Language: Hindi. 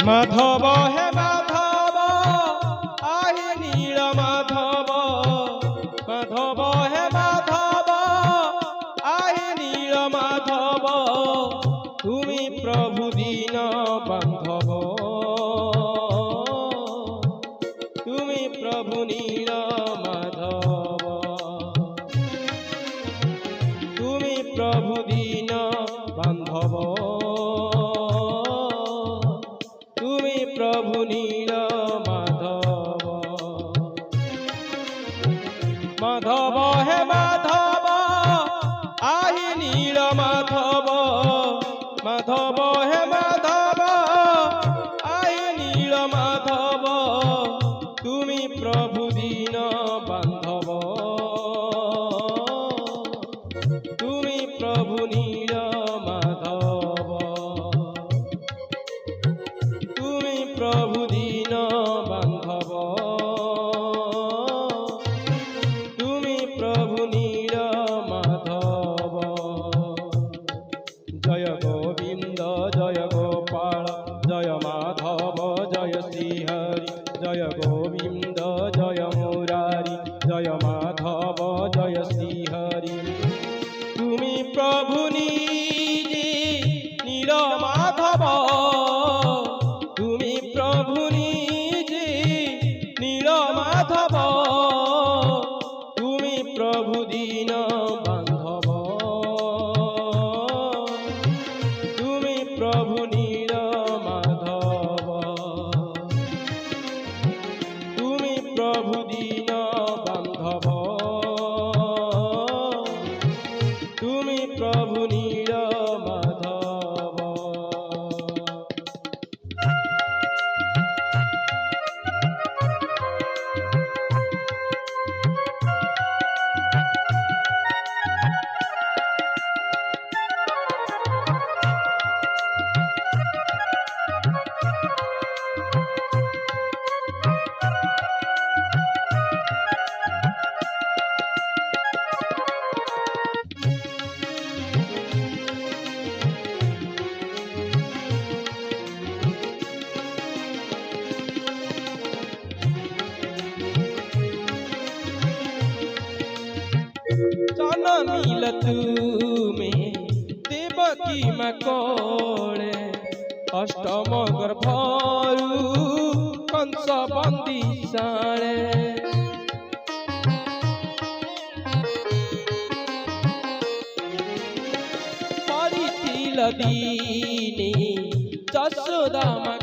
माधव हे माधव आहि नील माधव माधव हे माधव आहि नील माधव तुमी प्रभु दीन बांधव तुमी प्रभु नील माधव तुमी प्रभु दीन बांधव तुमी प्रभु नील माधव माधव हे माधव आहि नील माधव माधव हे माधव आहि नील माधव तुमी प्रभु दीन बांधव तुमी प्रभु नील माधव तुमी प्रभु दीन बांधव तुमी प्रभु नील माधव जय गोविंद जय गोपाल जय माधव जय श्रीहरि जय गोविंद जय मुरारी जय माधव जय श्रीहरि तुमी प्रभु निजे नील माधव तुमी प्रभु निजे नील माधव तुमी प्रभु दीन बांधव तुमी प्रभु नील माधव तुमी प्रभु दीन बांधव तुमी प्रभु नील माधव जनमिल तुमे देवकी माँ कोले अष्टम गर्भरु कंस बंदी साळे परिथिल दीनी जसोदा माँ